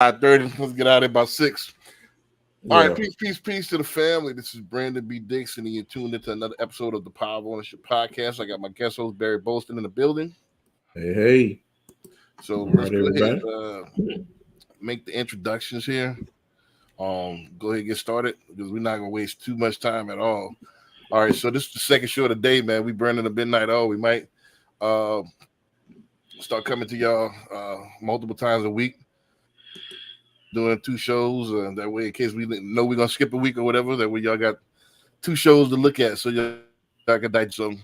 5:30. Let's get out of here by 6. All right, Yeah. peace to the family. This is Brandon B. Dixon, and you're tuned into another episode of the Power of Ownership Podcast. I got my guest host, Barry Bolston, in the building. Hey. So All let's right, go ahead everybody. make the introductions here. Go ahead and get started because we're not going to waste too much time at all. All right, so this is the second show of the day, man. We burning the midnight oil. We might start coming to y'all multiple times a week, doing 2 shows. That way, in case we know we're gonna skip a week or whatever, that way y'all got 2 shows to look at, so y'all can digest them.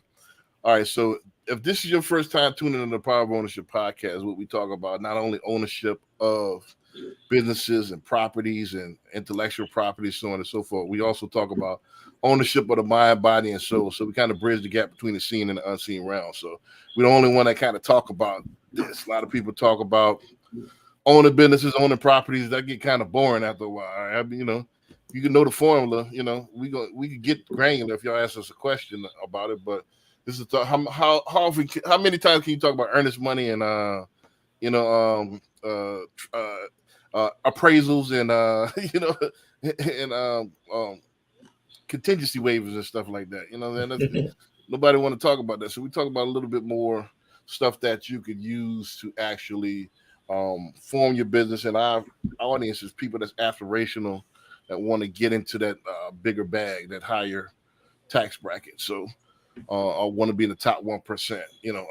All right, so if this is your first time tuning in to the Power of Ownership Podcast, what we talk about not only ownership of businesses and properties and intellectual property, so on and so forth. We also talk about ownership of the mind, body, and soul. So we kind of bridge the gap between the seen and the unseen realm. So we're the only one that kind of talk about this. A lot of people talk about owning businesses, owning properties. That get kind of boring after a while. I mean, you can know the formula. We can get granular if y'all ask us a question about it. But this is how often, how many times can you talk about earnest money and appraisals and and contingency waivers and stuff like that. Nobody want to talk about that. So we talk about a little bit more stuff that you could use to actually form your business. And our audience is people that's aspirational, that want to get into that bigger bag, that higher tax bracket. So I want to be in the top 1%,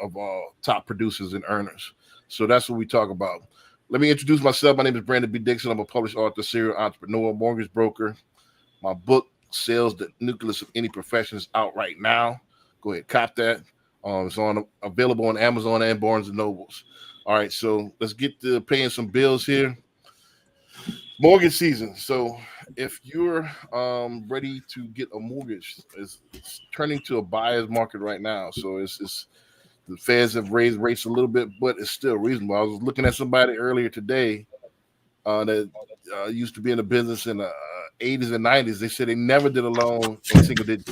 of top producers and earners. So that's what we talk about. Let me introduce myself. My name is Brandon B. Dixon. I'm a published author, serial entrepreneur, mortgage broker. My book, Sales the Nucleus of Any Profession, is out right now. Go ahead, cop that. It's available on Amazon and Barnes and Nobles. All right, so let's get to paying some bills here. Mortgage season. So if you're ready to get a mortgage, it's turning to a buyer's market right now. So it's the Feds have raised rates a little bit, but it's still reasonable. I was looking at somebody earlier today that used to be in the business in the 80s and 90s. They said they never did a loan in single digits.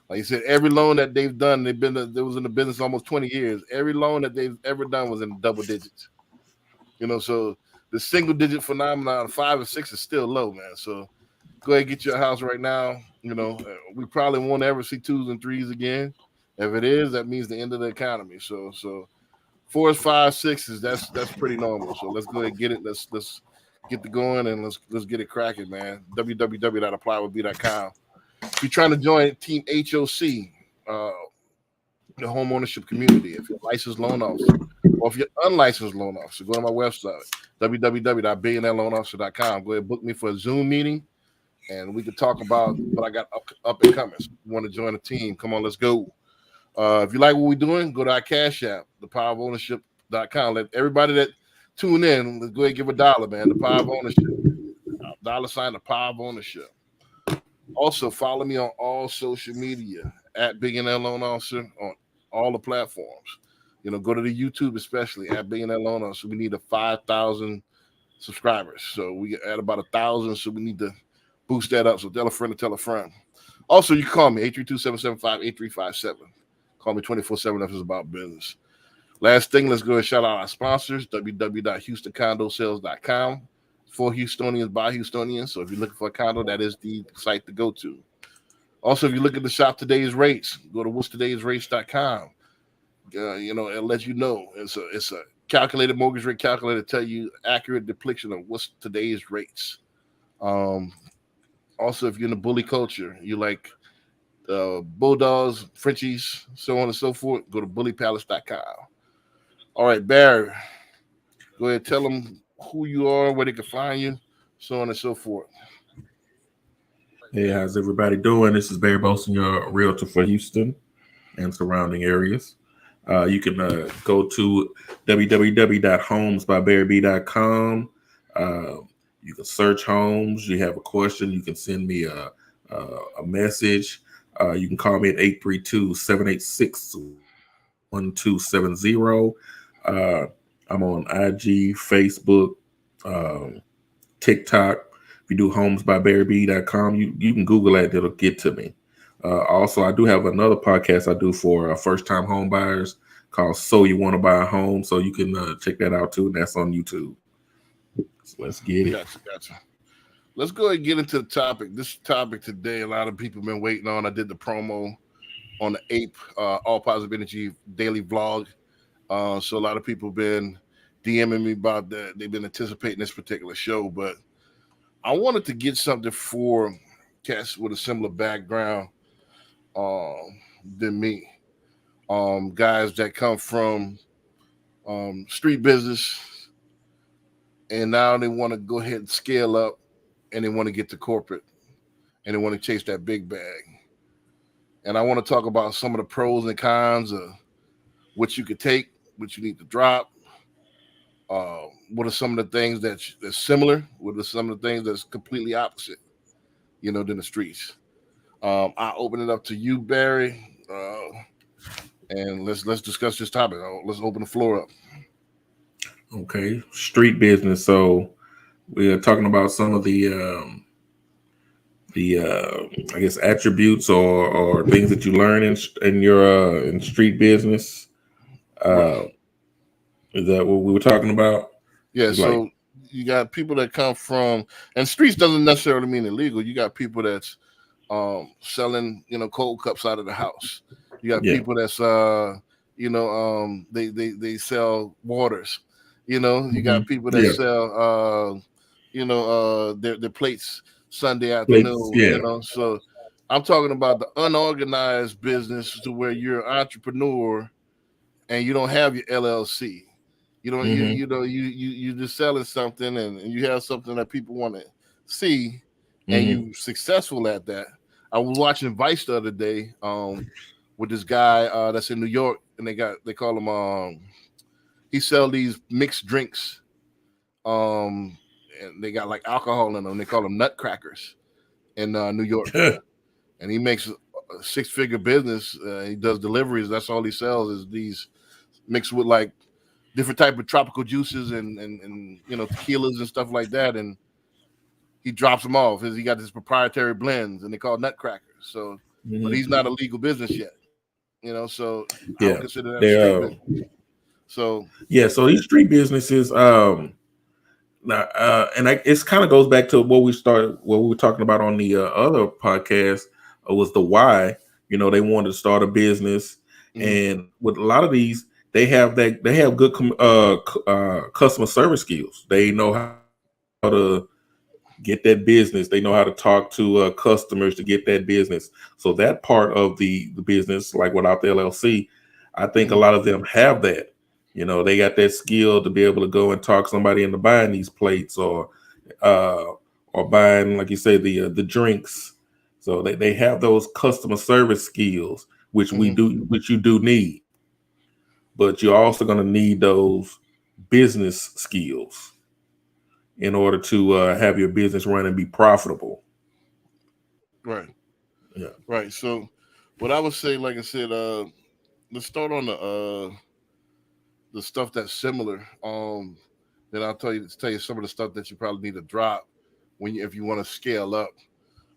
Like you said, every loan that they've done, they was in the business almost 20 years. Every loan that they've ever done was in double digits. So the single digit phenomenon, 5 or 6, is still low, man. So go ahead and get your house right now. We probably won't ever see 2s and 3s again. If it is, that means the end of the economy. So 4s, 5s, 6s, that's pretty normal. So let's go ahead and get it. Let's get the going and let's get it cracking, man. www.applywithb.com. If you're trying to join Team HOC, the home ownership community, if you're a licensed loan officer, or if you're unlicensed loan officer, go to my website, www.billionaireloanofficer.com. Go ahead and book me for a Zoom meeting, and we can talk about what I got up and coming. So if you want to join the team, come on, let's go. If you like what we're doing, go to our Cash App, thepowerofownership.com. Let everybody that tune in, let's go ahead and give $1, man. The Power of Ownership. $, the Power of Ownership. Also, follow me on all social media at Billionaire Loan Officer on all the platforms. Go to the YouTube, especially at Billionaire Loan Officer. We need 5,000 subscribers. So we at about 1,000. So we need to boost that up. So tell a friend to tell a friend. Also, you can call me 832-775-8357. Call me 24/7 if it's about business. Last thing, let's go and shout out our sponsors, www.houstonscondosales.com. For Houstonians, by Houstonians. So if you're looking for a condo, that is the site to go to. Also, if you're looking to shop today's rates, go to whatstodaysrates.com. It'll let you know. It's a calculated mortgage rate calculator to tell you accurate depiction of what's today's rates. Also, if you're in the bully culture, you like bulldogs, Frenchies, so on and so forth, go to bullypalace.com. All right, Barry, go ahead, tell them who you are, where they can find you, so on and so forth. Hey, how's everybody doing? This is Barry Bolson, your realtor for Houston and surrounding areas. You can go to www.homesbybarryb.com. You can search homes. You have a question, you can send me a message. You can call me at 832-786-1270. I'm on IG, Facebook, TikTok. If you do homesbybarryb.com, you can Google that. It'll get to me. Also, I do have another podcast I do for first-time home buyers called So You Want to Buy a Home. So you can check that out too. And that's on YouTube. So let's get it. Gotcha. Let's go ahead and get into the topic. This topic today, a lot of people have been waiting on. I did the promo on the Ape All Positive Energy daily vlog. So a lot of people have been DMing me about that. They've been anticipating this particular show, but I wanted to get something for cats with a similar background than me. Guys that come from street business, and now they want to go ahead and scale up, and they want to get to corporate, and they want to chase that big bag. And I want to talk about some of the pros and cons of what you could take, what you need to drop. What are some of the things that's similar? What are some of the things that's completely opposite, than the streets? I open it up to you, Barry, and let's discuss this topic. Let's open the floor up. Okay, street business. So we are talking about some of the I guess attributes or things that you learn in your in street business. Right. Is that what we were talking about? Yeah. It's So you got people that come from, and streets doesn't necessarily mean illegal. You got people that's selling, cold cups out of the house. You got people that's they sell waters. You got people that sell their plates Sunday afternoon. So I'm talking about the unorganized business to where you're an entrepreneur and you don't have your LLC. You just selling something and you have something that people want to see, and you successful at that. I was watching Vice the other day with this guy that's in New York, and they call him he sell these mixed drinks, and they got like alcohol in them. They call them nutcrackers in New York, and he makes a 6-figure business. He does deliveries. That's all he sells is these mixed with like different type of tropical juices and tequilas and stuff like that, and he drops them off. He got his proprietary blends, and they call nutcrackers. So, but he's not a legal business yet, So I would consider that a street business. So so these street businesses, and it kind of goes back to what we were talking about on the other podcast. Was the why? They wanted to start a business, and with a lot of these, they have good customer service skills. They know how to get that business. They know how to talk to customers to get that business. So that part of the business, like without the LLC, I think a lot of them have that. They got that skill to be able to go and talk somebody into buying these plates or buying, like you say, the drinks. So they have those customer service skills, which you do need. But you're also going to need those business skills in order to have your business run and be profitable. Right. Yeah. Right. So what I would say, like I said, let's start on the stuff that's similar. Then I'll tell you some of the stuff that you probably need to drop if you want to scale up.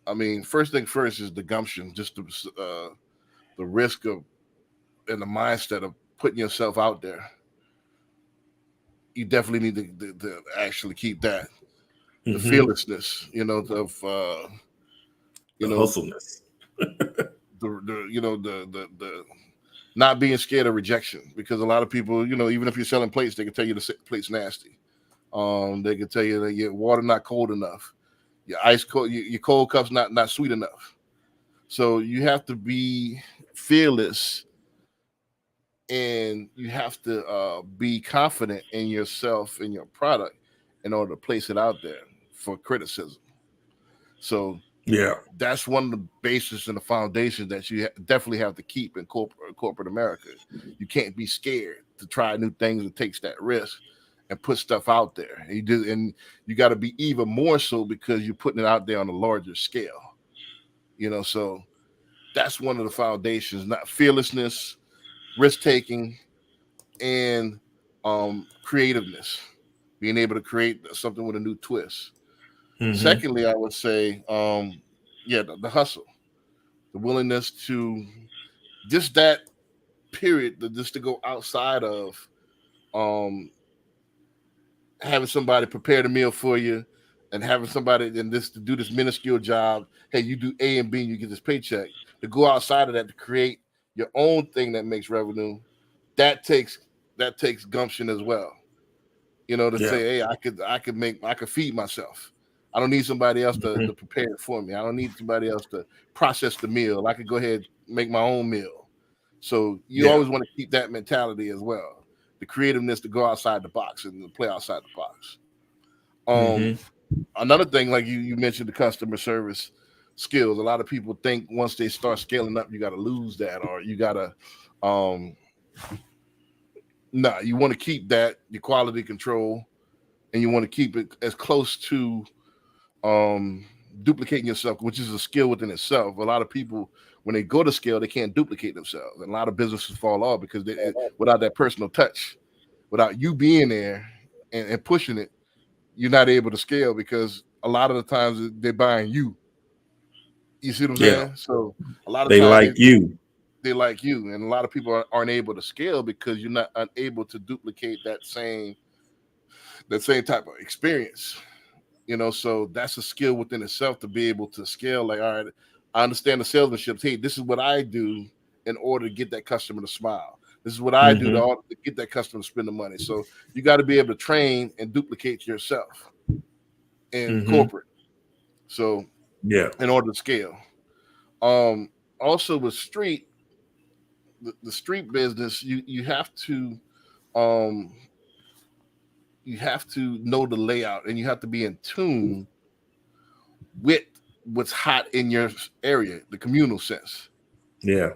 I mean, first thing first is the gumption, just the risk of and the mindset of putting yourself out there. You definitely need to actually keep that. The fearlessness, of hustleness. the not being scared of rejection, because a lot of people, even if you're selling plates, they can tell you the plate's nasty. They can tell you that your water not cold enough, your ice cold, your cold cup's not sweet enough. So you have to be fearless, and you have to be confident in yourself and your product in order to place it out there for criticism. So that's one of the bases and the foundations that you definitely have to keep in corporate America. You can't be scared to try new things and take that risk and put stuff out there. And you got to be even more so because you're putting it out there on a larger scale. So that's one of the foundations, not fearlessness, risk taking, and creativeness, being able to create something with a new twist. Secondly, I would say, the hustle, the willingness to just that period, just to go outside of having somebody prepare the meal for you, and having somebody in this to do this minuscule job. Hey, you do A and B, and you get this paycheck. To go outside of that to create your own thing that makes revenue, that takes gumption as well. You know, to Yeah. say, hey, I could feed myself. I don't need somebody else to Mhm. prepare it for me. I don't need somebody else to process the meal. I could go ahead and make my own meal. So you Yeah. always want to keep that mentality as well. The creativeness to go outside the box and to play outside the box. Mhm. Another thing, like you mentioned, the customer service skills. A lot of people think once they start scaling up, you got to lose that, or you got to, um, nah. You want to keep that your quality control, and you want to keep it as close to duplicating yourself, which is a skill within itself. A lot of people, when they go to scale, they can't duplicate themselves, and a lot of businesses fall off because without that personal touch, without you being there and pushing it, you're not able to scale because a lot of the times they're buying you. You see what I'm Yeah. saying? So a lot of They times like you. they like you, and a lot of people aren't able to scale because you're not unable to duplicate that same type of experience. You know, so that's a skill within itself to be able to scale. Like, all right, I understand the salesmanship. Hey, this is what I do in order to get that customer to smile. This is what I do Mhm. to get that customer to spend the money. So you got to be able to train and duplicate yourself in Mhm. corporate. So Yeah. in order to scale. Um, Also with the street business, um you have to know the layout, and you have to be in tune with what's hot in your area, the communal sense. Yeah.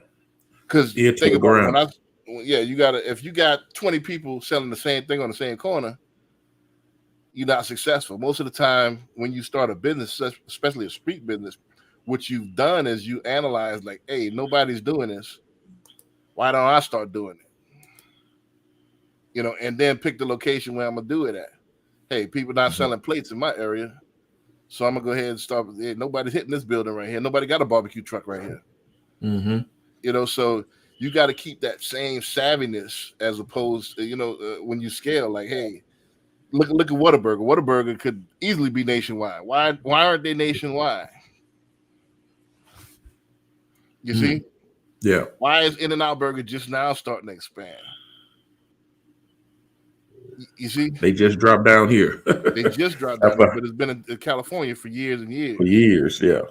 Because Ear to think the about it, ground. yeah, you gotta if you got 20 people selling the same thing on the same corner, you're not successful. Most of the time, when you start a business, especially a street business, what you've done is you analyze like, hey, nobody's doing this. Why don't I start doing it? You know, and then pick the location where I'm gonna do it at. Hey, people not Mhm. selling plates in my area, so I'm gonna go ahead and start. Hey, nobody's hitting this building right here. Nobody got a barbecue truck right here. Mhm. You know, so you got to keep that same savviness as opposed to, when you scale. Like, hey, look at Whataburger. Whataburger could easily be nationwide. Why aren't they nationwide? You Mm. see, Yeah. why is In-N-Out Burger just now starting to expand? You see, They just dropped down here. they just dropped down there, For but it's been in California for years and years. years. Yeah.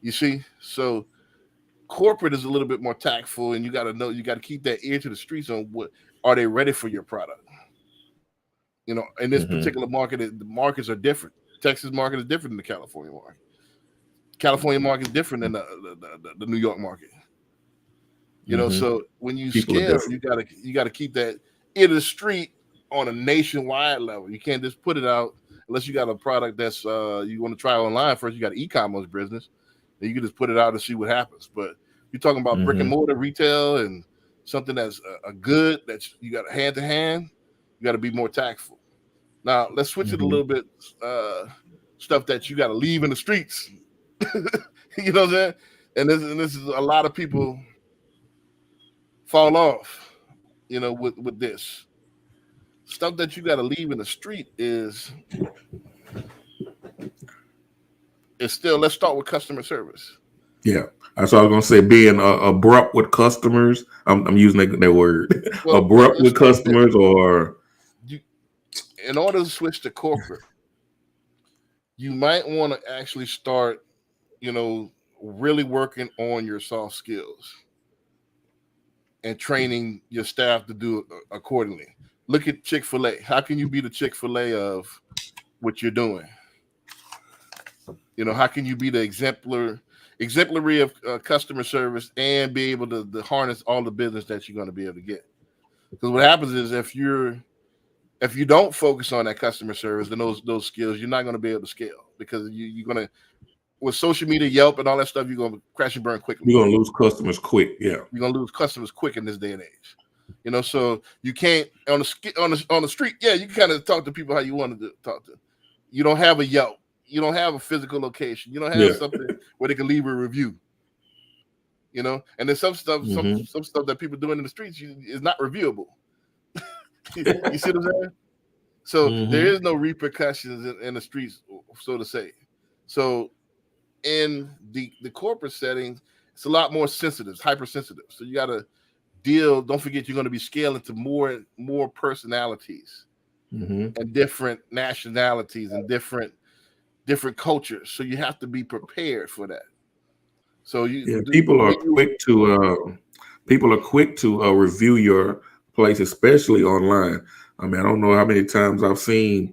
You see, so corporate is a little bit more tactful, and you got to know, you got to keep that ear to the streets on what are they ready for your product. You know, in this Mhm. particular market, the markets are different. Texas market is different than the California market. California market is different than the New York market. You know, Mhm. so when you People are scale, different. you gotta keep that in the street on a nationwide level. You can't just put it out unless you got a product that's you want to try online first. You got an e-commerce business, and you can just put it out and see what happens. But you're talking about brick and Mhm. mortar retail and something that's a good that you got hand to hand. You got to be more tactful. Now let's switch it a Mhm. little bit. Stuff that you got to leave in the streets. You know what I'm saying? And this is a lot of people fall off. You know, with this stuff that you got to leave in the street is still. Let's start with customer service. Yeah. That's what I was gonna say. Being abrupt with customers. I'm using that word. Well, Abrupt let's with start with this. customers, or You, in order to switch to corporate, you might want to actually start. You know, really working on your soft skills and training your staff to do it accordingly. Look at Chick-fil-A. How can you be the Chick-fil-A of what you're doing? You know, how can you be the exemplary of customer service and be able to harness all the business that you're going to be able to get? Because what happens is if you don't focus on that customer service and those skills, you're not going to be able to scale because you're going to with social media, Yelp, and all that stuff, you're going to crash and burn quickly. you're gonna lose customers quick. Yeah. You're going to lose customers quick in this day and age. You know, so you can't on the street. Yeah, you can kind of talk to people how you want to talk to. You don't have a Yelp. You don't have a physical location. You don't have Yeah. something where they can leave a review. You know, and then some stuff, some Mhm. some stuff that people doing in the streets is not reviewable. You see what I'm saying? So there is no repercussions in the streets, so to say. So in the corporate setting, it's a lot more sensitive, it's hypersensitive. So you got to deal. Don't forget, you're going to be scaling to more personalities and different nationalities and different cultures. So you have to be prepared for that. So people are quick to review your place, especially online. I mean, I don't know how many times I've seen.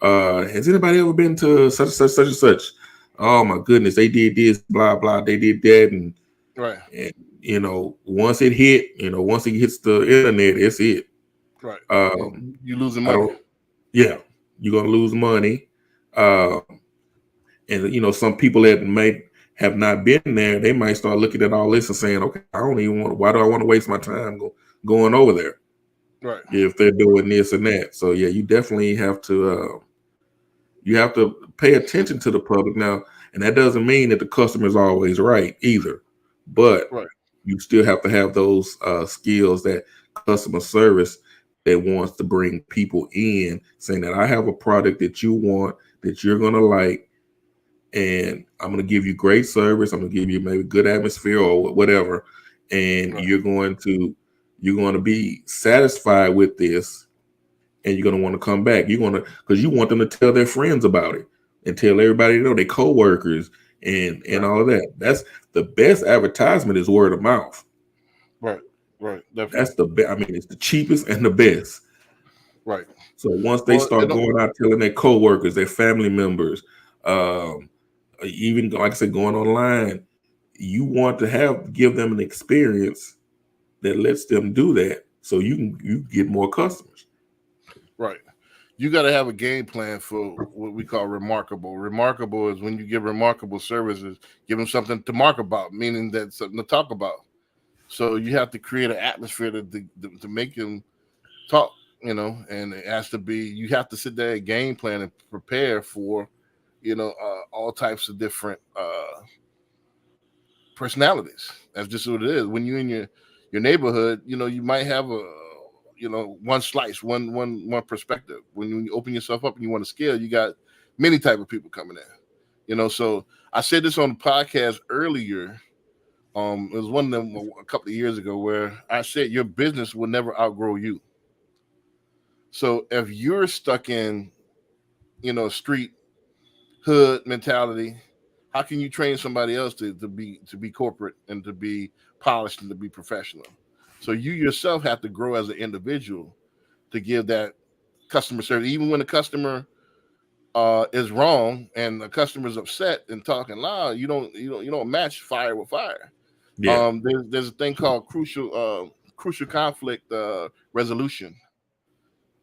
Has anybody ever been to such and such? Oh my goodness, they did this, blah blah, they did that, and right. And once it hits the internet, it's it. Right. You losing money. You're gonna lose money. And some people that may have not been there, they might start looking at all this and saying, okay, why do I want to waste my time going over there? Right. If they're doing this and that. So yeah, you definitely have to pay attention to the public now. And that doesn't mean that the customer is always right either. But you still have to have those skills, that customer service that wants to bring people in, saying that I have a product that you want, that you're going to like, and I'm going to give you great service. I'm going to give you maybe good atmosphere or whatever. And you're going to be satisfied with this, and you're going to want to come back. Because you want them to tell their friends about it and tell everybody, their coworkers and all of that. That's the best advertisement, is word of mouth. Right. Definitely. That's the best. I mean, it's the cheapest and the best. Right. So once they start going out telling their coworkers, their family members, even like I said, going online, you want to give them an experience that lets them do that, so you get more customers. Right. You got to have a game plan for what we call remarkable. Remarkable is when you give remarkable services, give them something to mark about, meaning that something to talk about. So you have to create an atmosphere to make them talk, and it has to be, you have to sit there and game plan and prepare for, all types of different personalities. That's just what it is. When you're in your neighborhood, you might have one slice, one perspective. When you open yourself up and you want to scale, you got many type of people coming in. So I said this on the podcast earlier. It was one of them a couple of years ago where I said your business will never outgrow you. So if you're stuck in, street hood mentality, how can you train somebody else to be corporate and to be polished and to be professional? So you yourself have to grow as an individual to give that customer service, even when the customer is wrong and the customer is upset and talking loud. You don't match fire with fire. Yeah. There's a thing called crucial conflict resolution,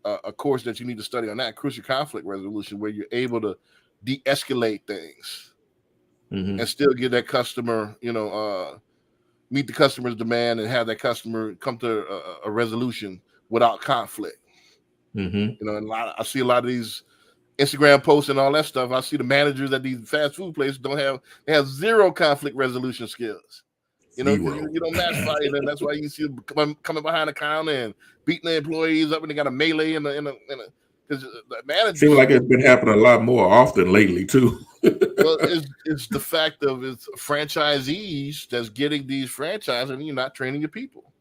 a course that you need to study on that, crucial conflict resolution, where you're able to de-escalate things and still give that customer, meet the customer's demand and have that customer come to a resolution without conflict. And I see a lot of these Instagram posts and all that stuff. I see the managers at these fast food places they have zero conflict resolution skills. You don't match fire, and that's why you see them coming behind the counter and beating the employees up, and they got a melee in a because the manager seems like it's been happening a lot more often lately too. Well, it's the fact of it's franchisees that's getting these franchises, and you're not training your people.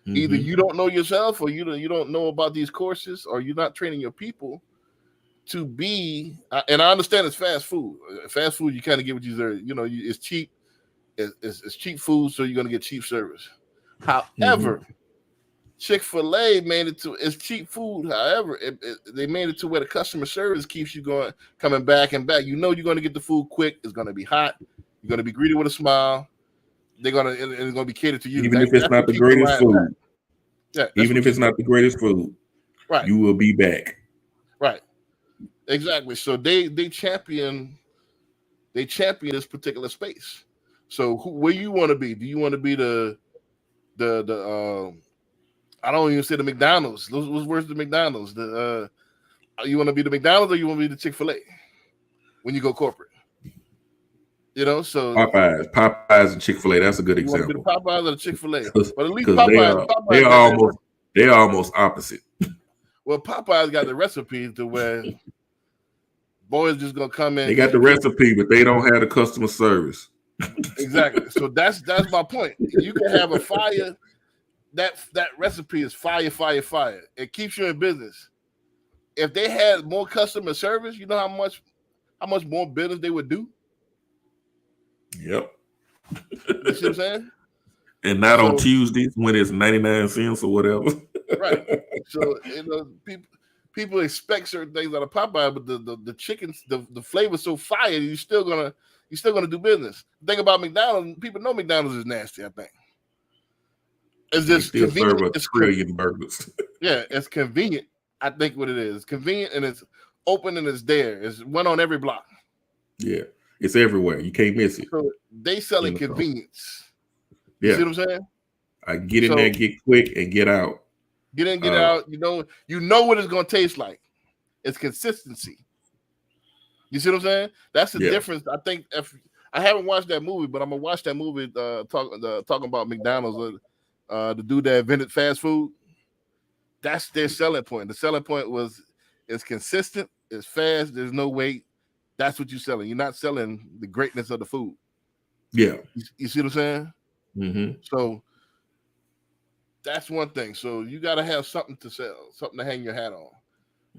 Either you don't know yourself, or you don't know about these courses, or you're not training your people to be. And I understand it's fast food. Fast food, you kind of get what you deserve. It's cheap. It's cheap food, so you're going to get cheap service. However, Chick-fil-A made it to it's cheap food. However, they made it to where the customer service keeps you coming back and back. You're going to get the food quick. It's going to be hot. You're going to be greeted with a smile. It's going to be catered to you. Even if it's not the greatest food. Yeah. Even if it's not the greatest food. Right. You will be back. Right. Exactly. So they champion this particular space. So where you want to be? Do you want to be the I don't even say the McDonald's. What's worse than McDonald's? You want to be the McDonald's, or you want to be the Chick-fil-A when you go corporate? So Popeyes and Chick-fil-A. That's a good example. You want to be the Popeyes or the Chick-fil-A? But at least Popeyes they're almost opposite. Well, Popeyes got the recipe to where boys just gonna come in. They got the recipe, but they don't have the customer service. Exactly. So that's my point. You can have a fire. That recipe is fire. It keeps you in business. If they had more customer service, you know how much more business they would do. Yep. You see what I'm saying? And not on Tuesdays when it's 99 cents or whatever. Right. So people expect certain things out of Popeye, but the chickens, the flavor's so fire, you're still gonna do business. The thing about McDonald's, people know McDonald's is nasty, I think. It's just convenient. It's trillion burgers. Yeah, it's convenient. I think what it is. It's convenient and it's open and it's there. It's one on every block. Yeah, it's everywhere. You can't miss it. So they selling convenience. Yeah. You see what I'm saying? I get in there, get quick, and get out. Get in, get out. You know what it's gonna taste like. It's consistency. You see what I'm saying? That's the difference. I think if I haven't watched that movie, but I'm gonna watch that movie talking about McDonald's. The dude that invented fast food. That's their selling point. The selling point was it's consistent, it's fast, there's no wait. That's what you're selling. You're not selling the greatness of the food. Yeah. You see what I'm saying? Mm-hmm. So that's one thing. So you got to have something to sell, something to hang your hat on.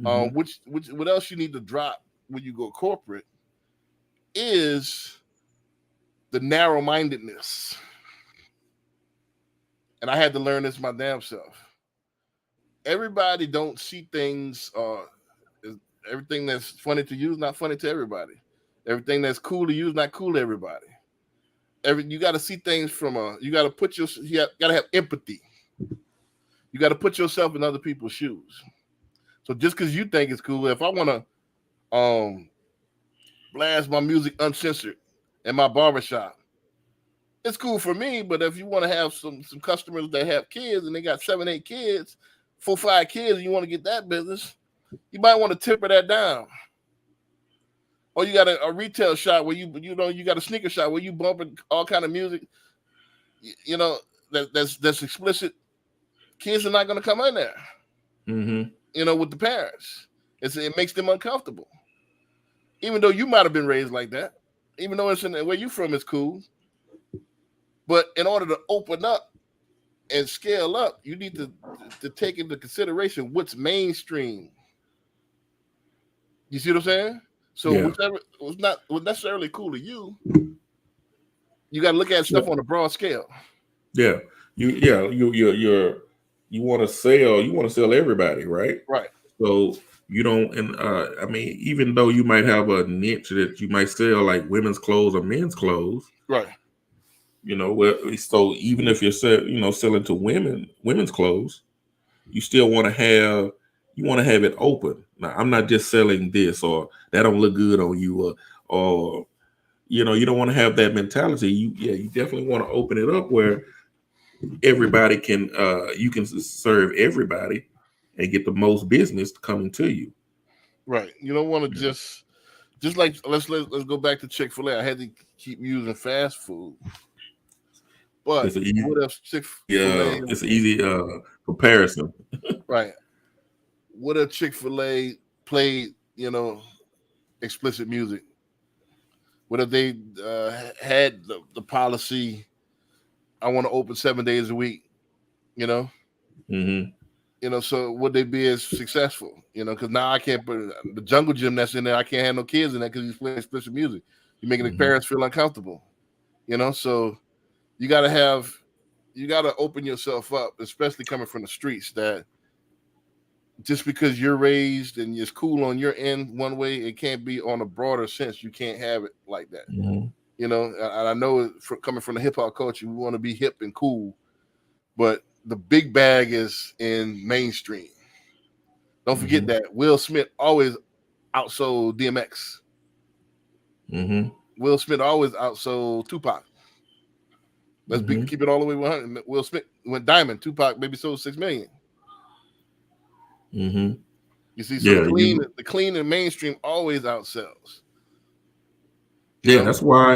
Mm-hmm. What else you need to drop when you go corporate is the narrow-mindedness. And I had to learn this my damn self. Everybody don't see things. Everything that's funny to you is not funny to everybody. Everything that's cool to you is not cool to everybody. You got to see things you got to have empathy. You got to put yourself in other people's shoes. So just because you think it's cool, if I want to blast my music uncensored in my barbershop, it's cool for me. But if you want to have some customers that have kids and they got 7, 8 kids, 4, 5 kids, and you want to get that business, you might want to temper that down. Or you got a retail shop where you got a sneaker shop where you bumping all kind of music, that's explicit. Kids are not going to come in there. Mm-hmm. With the parents. It makes them uncomfortable. Even though you might have been raised like that, even though it's where you from is cool. But in order to open up and scale up, you need to take into consideration what's mainstream. You see what I'm saying? So whichever was not necessarily cool to you, you got to look at stuff on a broad scale. Yeah, you want to sell everybody, right? Right. So you don't, and I mean, even though you might have a niche that you might sell like women's clothes or men's clothes, right? So even if you're selling to women's clothes, you still want to have it open. Now, I'm not just selling this or that don't look good on you, or you don't want to have that mentality. You definitely want to open it up where everybody can you can serve everybody and get the most business coming to you. Right. You don't want to just like let's go back to Chick-fil-A. I had to keep using fast food. But what if Chick-fil-A? It's an easy comparison. Right. What if Chick-fil-A played, explicit music? What if they had the policy, I want to open 7 days a week, Mm-hmm. So would they be as successful? Because now I can't put the jungle gym that's in there. I can't have no kids in there because he's playing explicit music. You're making the parents feel uncomfortable, So you got to open yourself up, especially coming from the streets, that just because you're raised and it's cool on your end one way, it can't be on a broader sense. You can't have it like that. Mm-hmm. And I know coming from the hip hop culture, we want to be hip and cool, but the big bag is in mainstream. Don't forget that Will Smith always outsold DMX. Mm-hmm. Will Smith always outsold Tupac. Let's keep it all the way 100. Will Smith went diamond. Tupac maybe sold 6 million. Mm-hmm. You see, so the clean and mainstream always outsells. Yeah, that's why.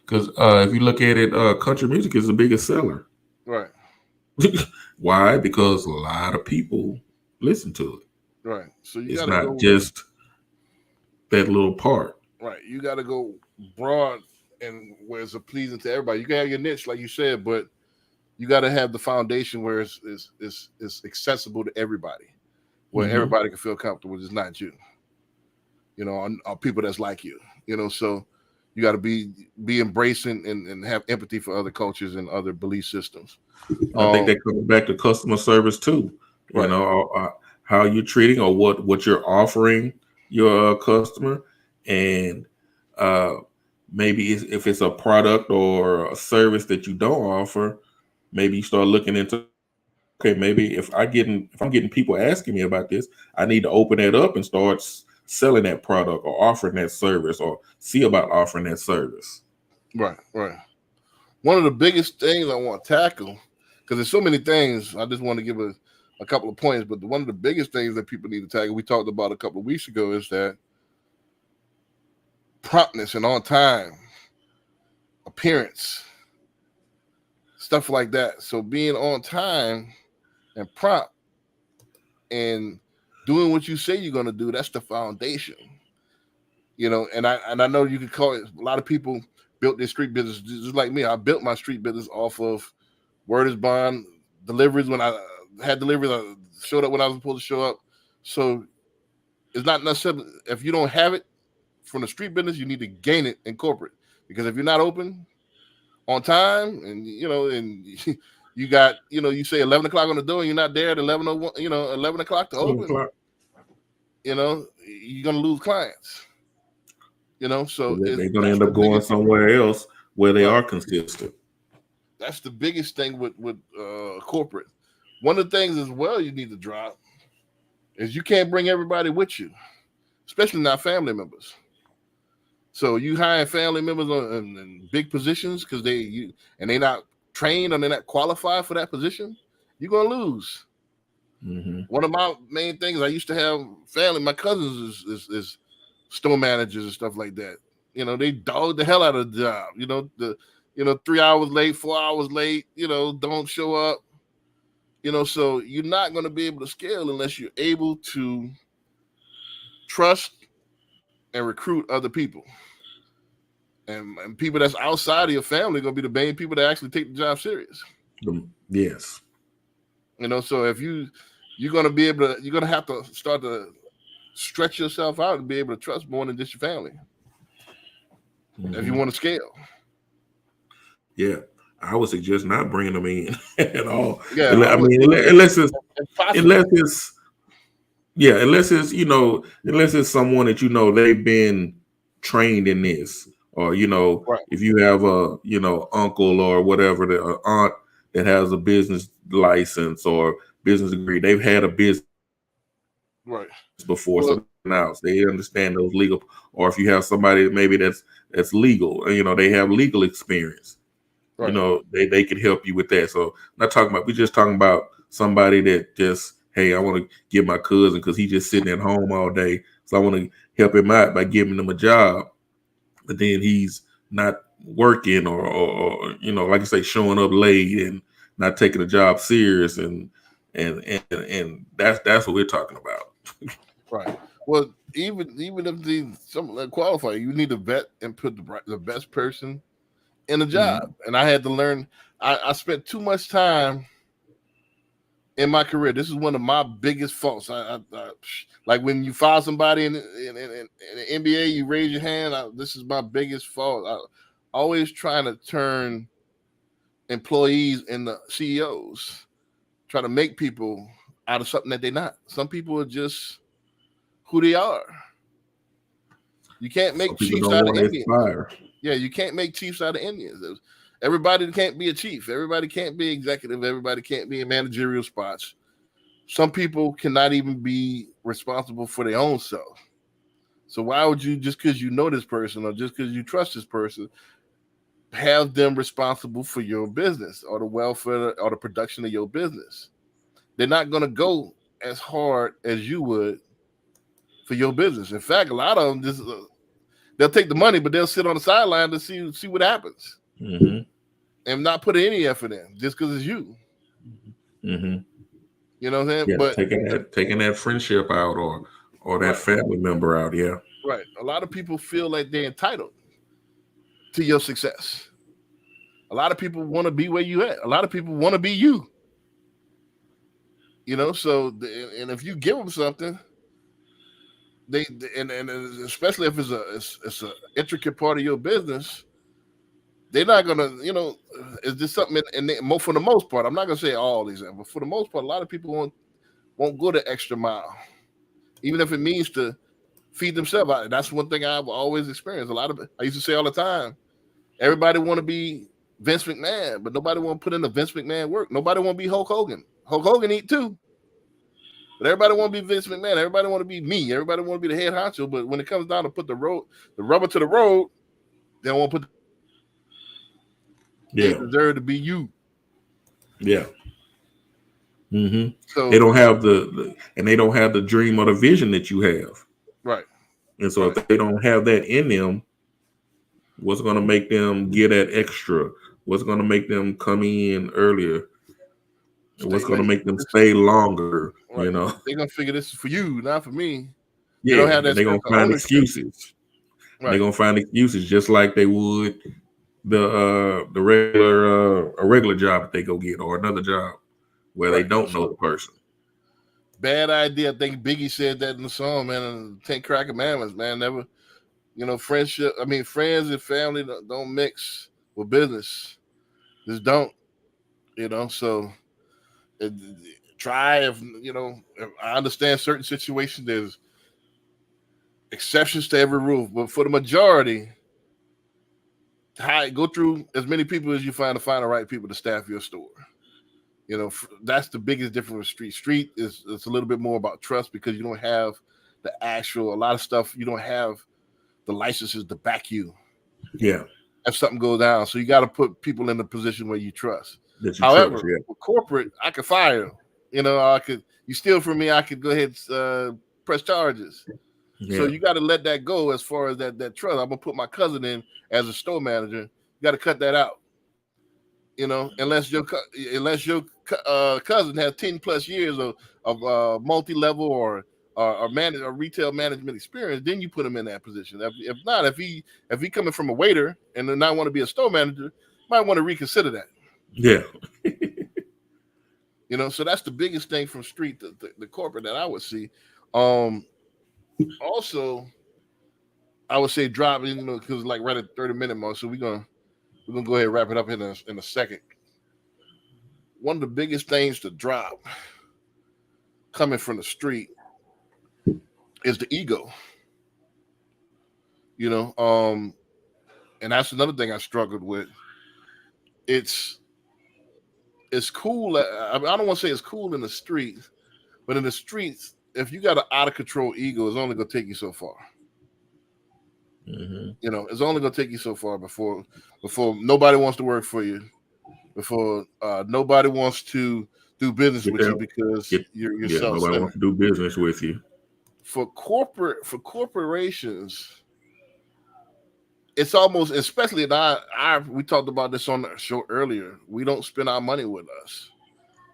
Because if you look at it, country music is the biggest seller. Right. Why? Because a lot of people listen to it. Right. So you It's got to not go just that little part. right. You got to go broad and where it's pleasing to everybody. You can have your niche, like you said, but you got to have the foundation where it's accessible to everybody, where everybody can feel comfortable. It's not you, or people that's like you, So you got to be embracing and have empathy for other cultures and other belief systems. I think that comes back to customer service too. Right. How you're treating or what you're offering your customer, and maybe if it's a product or a service that you don't offer, maybe you start looking into, okay, maybe if I'm getting people asking me about this, I need to open that up and start selling that product or offering that service or see about offering that service. Right. One of the biggest things I want to tackle, because there's so many things, I just want to give a couple of points, but one of the biggest things that people need to tackle, we talked about a couple of weeks ago, is that promptness and on time, appearance, stuff like that. So being on time and prompt and doing what you say you're going to do, that's the foundation. And I know you could call it, a lot of people built their street business just like me. I built my street business off of word is bond, deliveries. When I had deliveries, I showed up when I was supposed to show up. So it's not necessarily, if you don't have it from the street business, you need to gain it in corporate. Because if you're not open on time and, and you got, you say 11 o'clock on the door and you're not there at 11 o'clock to open, you're going to lose clients. So they're going to end up going somewhere else where they are consistent. That's the biggest thing with corporate. One of the things as well you need to drop is you can't bring everybody with you, especially not family members. So you hire family members in big positions because they're not trained or they're not qualified for that position, you're going to lose. Mm-hmm. One of my main things, I used to have family, my cousins is store managers and stuff like that. They dog the hell out of the job. 3 hours late, 4 hours late, don't show up. So you're not going to be able to scale unless you're able to trust and recruit other people. And people that's outside of your family are going to be the main people that actually take the job serious. Yes. So if you're going to be able to, you're going to have to start to stretch yourself out and be able to trust more than just your family. Mm-hmm. If you want to scale. Yeah. I would suggest not bringing them in at all. Yeah. Unless it's someone that they've been trained in this, or right. If you have a uncle or whatever, an aunt that has a business license or business degree, they've had a business right before, so now they understand those legal. Or if you have somebody maybe that's legal, they have legal experience. Right. They could help you with that. So we're just talking about somebody that just, hey, I want to give my cousin because he's just sitting at home all day. So I want to help him out by giving him a job. But then he's not working or like you say, showing up late and not taking the job serious. And that's what we're talking about. Right. Well, even if some qualify, you need to vet and put the best person in the job. Mm-hmm. And I had to learn. I spent too much time in my career. This is one of my biggest faults. I like when you fire somebody in the NBA, you raise your hand. This is my biggest fault. I always trying to turn employees into CEOs, try to make people out of something that they're not. Some people are just who they are. You can't make chiefs out of Indians. Yeah, you can't make chiefs out of Indians. Everybody can't be a chief. Everybody can't be executive. Everybody can't be in managerial spots. Some people cannot even be responsible for their own self. So why would you, just because you know this person or just because you trust this person, have them responsible for your business or the welfare or the production of your business? They're not going to go as hard as you would for your business. In fact, a lot of them they'll take the money, but they'll sit on the sideline to see what happens. Mm-hmm. And not put any effort in just because it's you. Mm-hmm. You know what I'm saying? Yeah, But taking that friendship out or that right, family member out. Yeah. right. A lot of people feel like they're entitled to your success. A lot of people want to be where you at. A lot of people want to be you. You know, so and if you give them something, they and especially if it's a intricate part of your business, they're not gonna, you know, it's just something. And for the most part, I'm not gonna say all these, but for the most part, a lot of people won't go the extra mile, even if it means to feed themselves. That's one thing I've always experienced. I used to say all the time, everybody want to be Vince McMahon, but nobody want to put in the Vince McMahon work. Nobody want to be Hulk Hogan. Hulk Hogan eat too. But everybody want to be Vince McMahon. Everybody want to be me. Everybody want to be the head honcho. But when it comes down to put the rubber to the road, they don't want to put. They deserve to be you. Yeah. Mm-hmm. So they don't have they don't have the dream or the vision that you have. Right. And so if they don't have that in them, what's going to make them get that extra? What's going to make them come in earlier? What's going to make them stay longer? Right. You know, they're gonna figure this is for you, not for me. Yeah, they don't have that. They're gonna find excuses. Right. They're gonna find excuses just like they would the regular job that they go get, or another job where they don't know the person. Bad idea. I think Biggie said that in the song, man. And 10 Crack Commandments, man. Never, friendship. I mean, friends and family don't mix with business. Just don't. So try if I understand certain situations. There's exceptions to every rule, but for the majority, go through as many people as you find to find the right people to staff your store. That's the biggest difference with street. Street is it's a little bit more about trust because you don't have a lot of stuff. You don't have the licenses to back you. Yeah. If something goes down. So you got to put people in the position where you trust. However, with corporate, I could fire. You steal from me, I could go ahead and press charges. Yeah. So you got to let that go as far as that trust. I'm going to put my cousin in as a store manager. You got to cut that out. Unless your cousin has 10 plus years of multi-level or retail management experience, then you put him in that position. If not, if he coming from a waiter and then not want to be a store manager, you might want to reconsider that. Yeah. So that's the biggest thing from street, the corporate that I would see. Also, I would say drop, because like right at 30-minute mark, so we're gonna go ahead and wrap it up in a second. One of the biggest things to drop coming from the street is the ego. And that's another thing I struggled with. It's cool. I don't want to say it's cool in the streets, but in the streets, if you got an out of control ego, it's only gonna take you so far. Mm-hmm. It's only gonna take you so far before nobody wants to work for you, before nobody wants to do business with you because you're self-centered. Nobody wants to do business with you. For corporations, it's almost, especially we talked about this on the show earlier. We don't spend our money with us.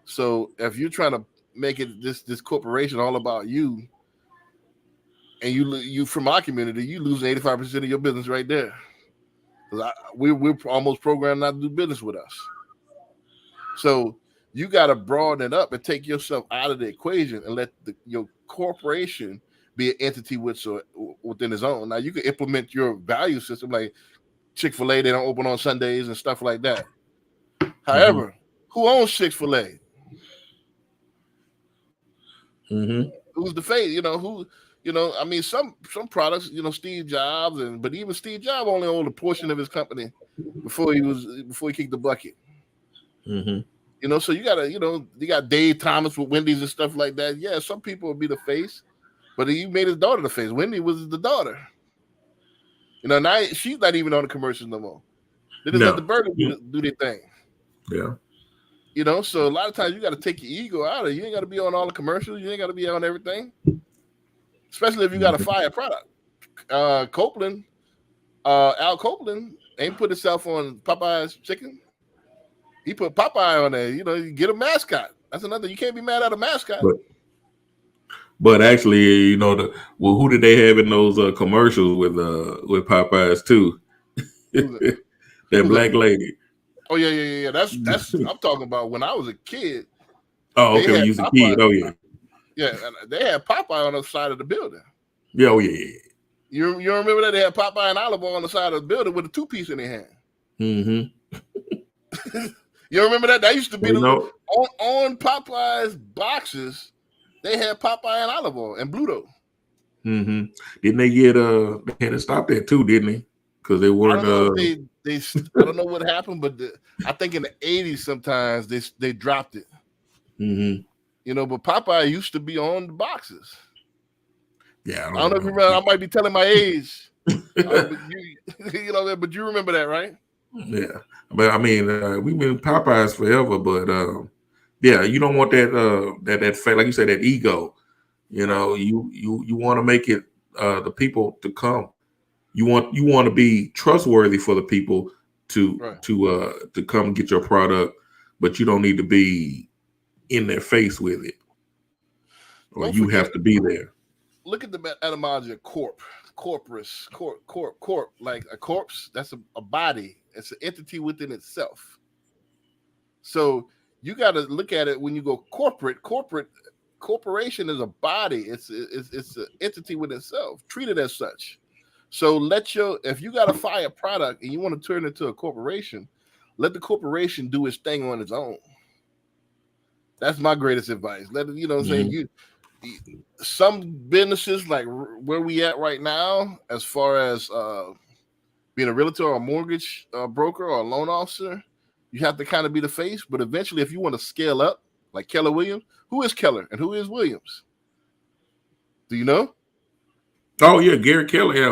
So if you're trying to make it this corporation all about you, and you from our community, you lose 85% of your business right there. We're almost programmed not to do business with us. So you got to broaden it up and take yourself out of the equation and let your corporation be an entity within its own. Now you can implement your value system, like Chick-fil-A, they don't open on Sundays and stuff like that. However, who owns Chick-fil-A? Mm-hmm. Who's the face? I mean, some products, Steve Jobs, but even Steve Jobs only owned a portion of his company before he kicked the bucket. Mm-hmm. So you got Dave Thomas with Wendy's and stuff like that. Yeah, some people will be the face, but he made his daughter the face. Wendy was the daughter. Now she's not even on the commercials no more. They just let the burgers do their thing. Yeah. So a lot of times you got to take your ego out of it. You ain't got to be on all the commercials. You ain't got to be on everything. Especially if you got a fire product. Al Copeland ain't put himself on Popeye's chicken. He put Popeye on there. You get a mascot. That's another. You can't be mad at a mascot. But actually, you know, who did they have in those commercials with Popeyes too? Who's That that? black lady. Oh yeah. That's. I'm talking about when I was a kid. Oh, They okay. When had you was a Popeye. kid. Oh yeah. Yeah, and they had Popeye on the side of the building. Yeah. Oh yeah. You remember that they had Popeye and Olive on the side of the building with a 2-piece in their hand. Mm-hmm. You remember that? That used to be on Popeye's boxes. They had Popeye and Olive Oil and Bluto. Mm-hmm. Didn't they get they had to stop that too, didn't they? Because they weren't. I don't know if I don't know what happened, but I think in the 80s sometimes they dropped it. Mm-hmm. You know, but Popeye used to be on the boxes. Yeah, I don't know if you remember. I might be telling my age. But you remember that, right? Yeah, but I mean, we've been Popeyes forever, but yeah, you don't want that like you said, that ego. You know, you want to make it the people to come. You want to be trustworthy for the people to come get your product, but you don't need to be in their face with it, or Don't you forget, have to be there. Look at the etymology of corp, like a corpse. That's a body. It's an entity within itself. So you got to look at it when you go corporate. Corporation is a body. It's an entity within itself. Treat it as such. So if you got a fire product and you want to turn it into a corporation, let the corporation do its thing on its own. That's my greatest advice. Let it, you know what I'm saying? Some businesses like where we at right now, as far as being a realtor or a mortgage broker or a loan officer, you have to kind of be the face. But eventually, if you want to scale up, like Keller Williams, who is Keller and who is Williams? Do you know? Oh yeah, Gary Keller. Yeah,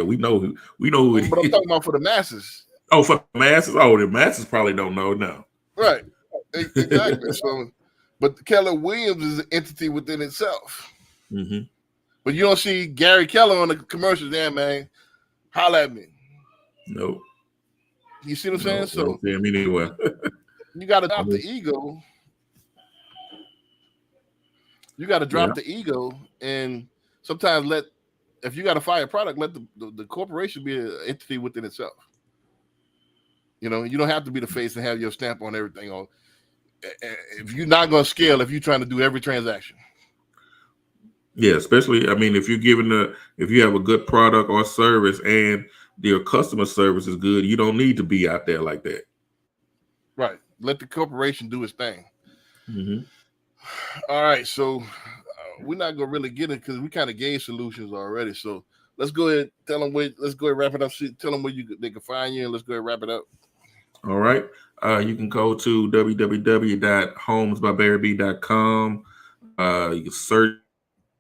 we know who. But I'm talking about for the masses. Oh, for the masses. Oh, the masses probably don't know now. Right. Exactly. So, but Keller Williams is an entity within itself. Mm-hmm. But you don't see Gary Keller on the commercials there, man. Holla at me. No. You see what I'm saying? So don't see him anywhere. You got to drop the ego. You got to drop the ego, and sometimes if you got a fire product, let the corporation be an entity within itself. You know, you don't have to be the face and have your stamp on everything. Or if you're not going to scale, if you're trying to do every transaction. Yeah, especially, I mean, if you have a good product or service and your customer service is good, you don't need to be out there like that. Right. Let the corporation do its thing. Mm-hmm. All right. So we're not going to really get it because we kind of gave solutions already. So let's go ahead and let's go ahead and wrap it up. Tell them where they can find you, and let's go ahead and wrap it up. All right. You can go to www.homesbybarryb.com. You can search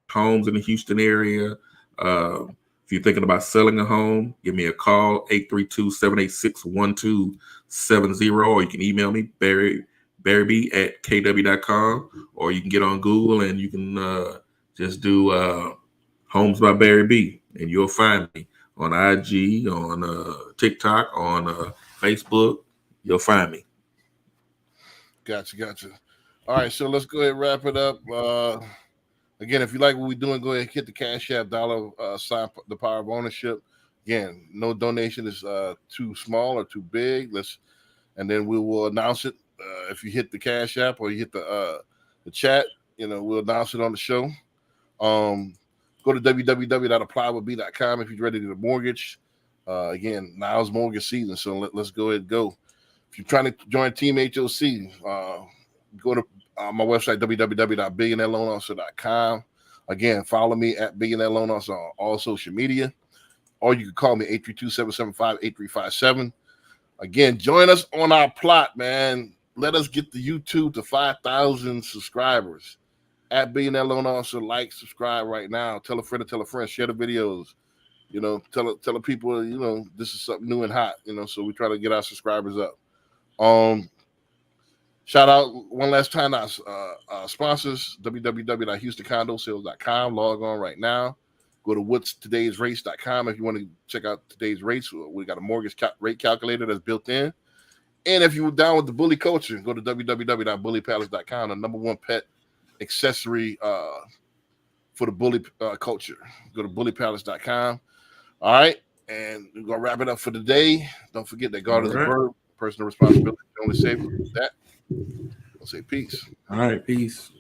homes in the Houston area. If you're thinking about selling a home, give me a call, 832-786-1270, or you can email me, barryb@kw.com, or you can get on Google and you can just do Homes by Barry B, and you'll find me on IG, on TikTok, on Facebook. You'll find me. Gotcha. All right, so let's go ahead and wrap it up. Again, if you like what we're doing, go ahead and hit the Cash App $ sign the Power of Ownership. Again, no donation is too small or too big. And then we will announce it. If you hit the Cash App or you hit the chat, we'll announce it on the show. Go to www.applywithb.com if you're ready to get a mortgage. Again, now's mortgage season, so let's go ahead and go. If you're trying to join Team HOC, go to my website, www.billionaireloanofficer.com. Again, follow me at Billionaire Loan Officer on all social media, or you can call me 832-775-8357. Again, join us on our plot, man. Let us get the YouTube to 5,000 subscribers. At Billionaire Loan Officer, like, subscribe right now. Tell a friend to tell a friend. Share the videos. Tell the people, this is something new and hot, so we try to get our subscribers up. Shout out one last time our sponsors, www.houstonCondoSales.com. Log on right now. Go to whatstodaysrates.com if you want to check out today's rates. We got a mortgage rate calculator that's built in. And if you're down with the bully culture, go to www.bullypalace.com, the number one pet accessory for the bully culture. Go to bullypalace.com. All right. And we're going to wrap it up for today. Don't forget that God is a verb, personal responsibility. The only safe with that. I'll say peace. All right. Peace.